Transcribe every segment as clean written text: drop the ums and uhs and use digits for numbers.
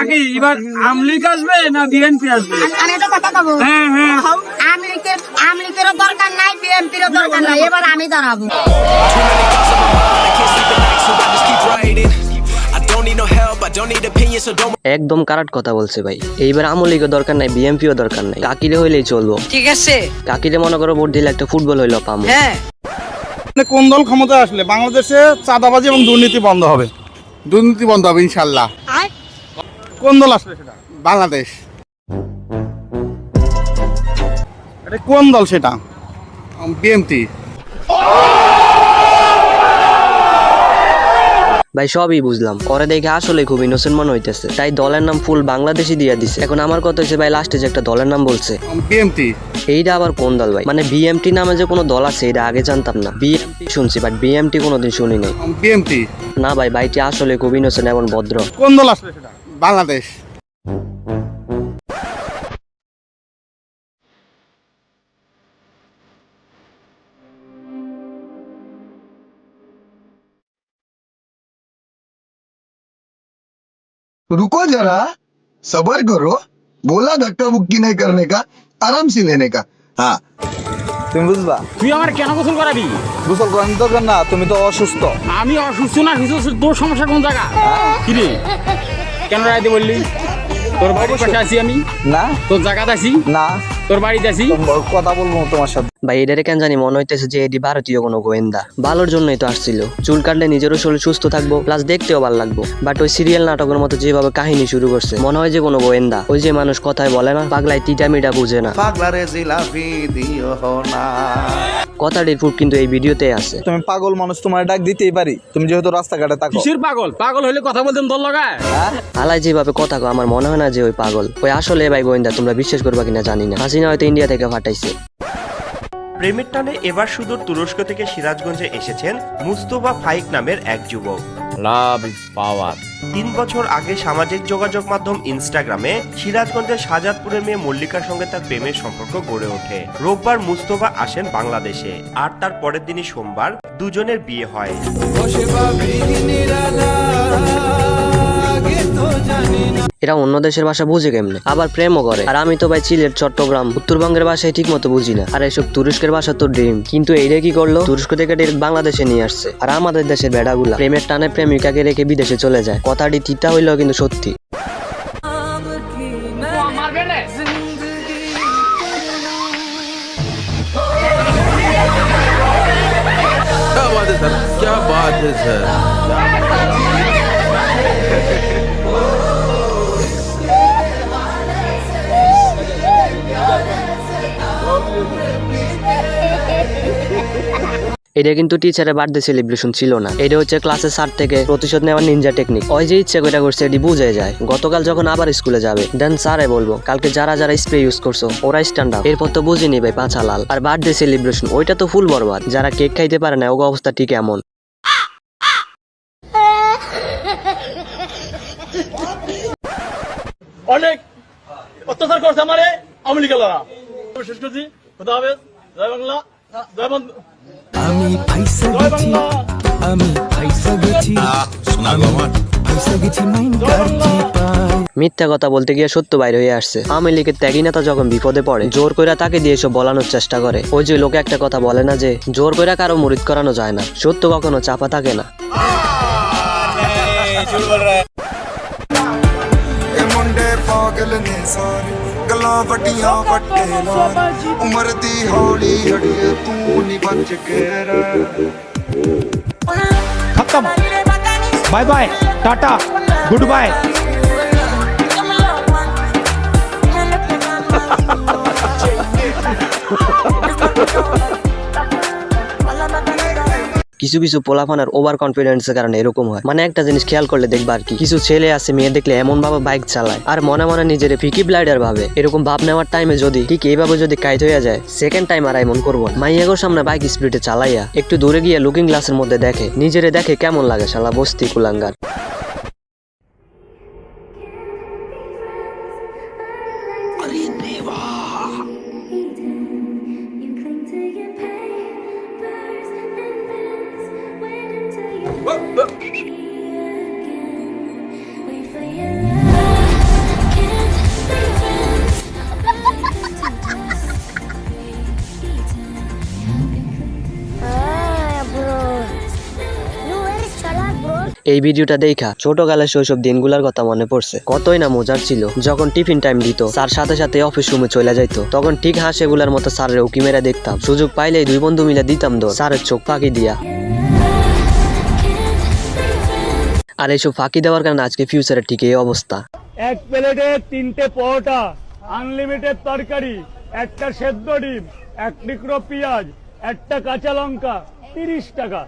কি এবার আমলিগ আসবে না বিএনপি আসবে? আমি একটা কথা বলবো, হ্যাঁ হ্যাঁ, আমলিগেরও দরকার নাই, বিএনপিরও দরকার নাই, এবার আমি দাঁড়াবো। একদম কারেক্ট কথা বলছে ভাই। এইবার আওয়ামী লীগের দরকার নাই, বিএনপিও দরকার নাই, কাকিরে হইলেই চলবো। ঠিক আছে, কাকিরে মনে করো ভোট দিলে একটা ফুটবল হইলো পামো। হ্যাঁ। কোন দল ক্ষমতায় আসলে বাংলাদেশে চাঁদাবাজি এবং দুর্নীতি বন্ধ হবে? দুর্নীতি বন্ধ হবে ইনশাল্লাহ। কোন দল আসলে সেটা? বাংলাদেশ। এটা কোন দল সেটা? বিএমপি। ভাই সবই বুঝলাম, পরে দেখে আসলে খুব ইনোসেন্ট মনে হইতেছে, তাই দলের নাম ফুল বাংলাদেশি দিয়ে দিছে। এখন আমার কথা হচ্ছে ভাই, লাস্টে যে একটা দলের নাম বলছে বিএমপি, এইটা আবার কোন দল ভাই? মানে বিএমটি নামে যে কোনো দল আছে এটা আগে জানতাম না। বিএমপি শুনছি বাট বিএমটি কোনোদিন শুনি নাই। বিএমপি। না ভাই, ভাইটি আসলে খুব ইনোসেন্ট এবং ভদ্র। কোন দল আসলে সেটা? বাংলাদেশ। रुको जरा, सबर करो, बोला धक्का मुक्की नहीं करने का, आराम से लेने का। हाँ, তুমি বুঝবা। তুই আমার কেন গোসল করাবি? গোসল করার দরকার না, তুমি তো অসুস্থ। আমি অসুস্থ না সুস্থ, তোর সমস্যা কোন জায়গা? কি রে কেন রাইতে বললি? তোর বাড়ির পাশে আছি আমি না, তোর জায়গাতে আছি না, তোর বাড়িতে আছি। কথা বলবো তোমার সাথে। ভাই এটারে কেন জানি মনে হইতেছে যে এটি ভারতীয় কোনো গোয়েন্দা। ভালোর জন্যই তো আসছিল, চুল কাটলে নিজেরও শরীর সুস্থ থাকবো, প্লাস দেখতেও ভালো লাগবো। বাট ওই সিরিয়াল নাটকের মতো যেভাবে কাহিনী শুরু করছে, মনে হয় যে কোনো গোয়েন্দা। ওই যে মানুষ কথায় বলে না, পাগলায় তিটা মিটা বুঝে না। কথাটির প্রুফ কিন্তু এই ভিডিওতে আছে। তুমি পাগল মানুষ, তোমার ডাক দিতেই পারি, তুমি যেহেতু রাস্তাঘাটে থাকো। কিসের পাগল? পাগল হইলে কথা বলতেন দল লাগায়। আলাই যেভাবে কথা কয়, আমার মনে হয় না যে ওই পাগল। ওই আসলে ভাই গোয়েন্দা, তোমরা বিশ্বাস করবা কিনা জানি না। হাসিনা হয়তো ইন্ডিয়া থেকে ফাটাইছে। প্রেমের টানে এবার সুদূর তুরস্ক থেকে সিরাজগঞ্জে এসেছেন মুস্তফা ফাইক নামের এক যুবক। Love is power. 3 বছর আগে সামাজিক যোগাযোগ মাধ্যম ইনস্টাগ্রামে সিরাজগঞ্জের শাহজাদপুরের মেয়ে মল্লিকার সঙ্গে তার প্রেমের সম্পর্ক গড়ে ওঠে। রোববার মুস্তফা আসেন বাংলাদেশে, আর তার পরের দিনই সোমবার দুজনের বিয়ে হয়। এরা অন্য দেশের ভাষা বুঝে কেমনে, আবার প্রেমও করে। আর আমি তো ভাই সিলেট, চট্টগ্রাম, উত্তরবঙ্গের ভাষায় ঠিক মতো বুঝি না। আর এসব তুরস্কের ভাষা তো ড্রিম। কিন্তু এইটা কি করলো, তুরস্ক থেকে ডিরেক্ট বাংলাদেশে নিয়ে আসছে। আর আমাদের দেশের বেড়াগুলা প্রেমের টানে প্রেমিকাকে রেখে বিদেশে চলে যায়। কথাটি তিতা হইলেও কিন্তু সত্যি। क्या बात है सर। এটা কিন্তু টিচারের বার্থডে সেলিব্রেশন ছিল না, এটা হচ্ছে ক্লাসের স্যার থেকে প্রতিশোধ নেওয়ার নিনজা টেকনিক। ওই যে ইচ্ছে করে করছে এটি বুঝে যায়। গতকাল যখন আবার স্কুলে যাবে, দেন স্যারে বলবো কালকে যারা যারা স্প্রে ইউজ করছো ওরা স্ট্যান্ড আপ। এরপর তো বুঝে নিবে পাঁচা লাল। আর বার্থডে সেলিব্রেশন ওইটা তো ফুল বরবাদ। যারা কেক খাইতে পারে না ওগো অবস্থা ঠিক এমন। অনেক অত্যাচার করছে আমারে আওয়ামী লীগের লোকেরা। শেষ করছি, খোদা হাফেজ, জয় বাংলা, জয় বন্ধু। আমি ফাইসা গেছি, আমি ফাইসা গেছি, ফাইসা গেছি মাইন কাটি পায়। মিথ্যা কথা বলতে গিয়ে সত্য বাইরে হয়ে আসছে। আওয়ামী লীগের ত্যাগী নেতা যখন বিপদে পড়ে, জোর কইরা তাকে দিয়ে এসব বলানোর চেষ্টা করে। ওই যে লোকে একটা কথা বলে না যে জোর কইরা কারো মুরিদ করানো যায় না। সত্য কখনো চাপা থাকে না। पागल ने सारे गला वड्डियां वड्डे लाल उम्र दी हौली हड़िए तू नहीं बच के रह। खत्म, bye bye, tata, goodbye. কিছু কিছু পোলাপানের ওভার কনফিডেন্সের কারণে এরকম হয়। মানে একটা জিনিস খেয়াল করলে দেখবা আর কি, কিছু ছেলে আছে মেয়ে দেখলে এমন ভাবে বাইক চালায় আর মনে মনে নিজের ফিকি ব্লাইডার ভাবে। এরকম ভাব নেওয়ার টাইমে যদি ঠিক এইভাবে যদি কাইট হয়ে যায়, সেকেন্ড টাইম আর এমন করবো না। মাইয়াগোর সামনে বাইক স্পিডে চালাইয়া একটু দূরে গিয়ে লুকিং গ্লাসের মধ্যে দেখে, নিজেরে দেখে কেমন লাগে শালা বস্তি কুলাঙ্গার। এই ভিডিওটা দেখা ছোটকালের শৈশব দিনগুলোর কথা মনে পড়ছে। কতই না মজার ছিল যখন টিফিন টাইম দিত, স্যার সাথে সাথে অফিস রুমে চলে যাইতো। তখন ঠিক হাঁসেগুলার মতো স্যারের উকি মেরে দেখতাম। সুযোগ পাইলেই দুই বন্ধু মিলে দিতাম দৌড় স্যারের চোখ ফাঁকি দিয়া। আর এইসব ফাঁকি দেওয়ার কারণে আজকে ফিউচারের ঠিক এই অবস্থা। এক প্লেটে 3টে পরোটা, আনলিমিটেড তরকারি, একটা সেদ্ধ ডিম, এক টুকরো পেঁয়াজ, একটা কাঁচা লঙ্কা, 30 টাকা।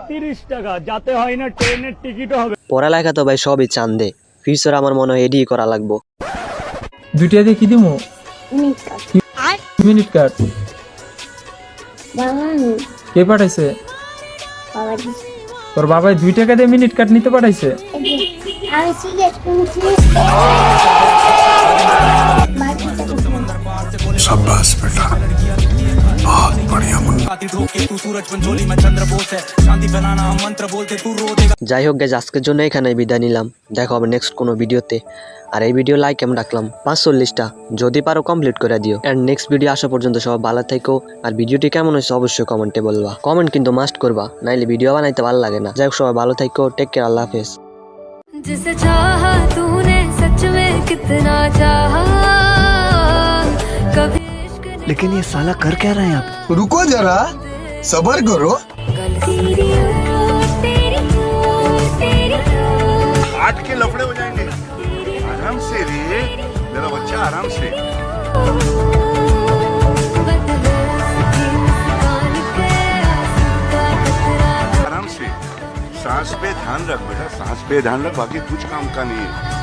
30 টাকা, যাতে হয় না ট্রেনের টিকিটও হবে। পড়ালেখা তো ভাই সবই চান্দে, ফিউচার আমার মনে হয় এডি করা লাগবো। দুইটা দিয়ে কি দিমু মিনিট কার্ড কে পাঠাইছে? তোর বাবাই 2 টাকা দিয়ে মিনিট কার্ড নিতে পাঠাইছে? शाबाश बेटा, बहुत बढ़िया मुन्ना। যাই হোক গাইজ, আজকের জন্য এখানে বিদায় নিলাম। দেখা হবে নেক্সট কোনো ভিডিওতে। আর এই ভিডিও লাইক আমি রাখলাম 45টা, যদি পারো কমপ্লিট করে দিও। এন্ড নেক্সট ভিডিও আসা পর্যন্ত সবাই ভালো থেকো। আর ভিডিওটি কেমন হয়েছে অবশ্যই কমেন্টে বলবা। কমেন্ট কিন্তু মাস্ট করবা, নাইলে ভিডিও বানাইতে ভালো লাগে না। যাই হোক, সবাই ভালো থেকো, টেক কেয়ার, আল্লাহ হাফেজ। जिसे चाहा तूने सच में कितना चाहा, कभी इश्क ने लेकिन ये साला कर क्या रहा है यहाँ पे? रुको जरा, सबर करो। आज के लफड़े हो जाएंगे। आराम से रे मेरा बच्चा, आराम से। आराम से, सांस पे ध्यान रख बेटा, सांस पे ध्यान रख, बाकी कुछ काम का नहीं है।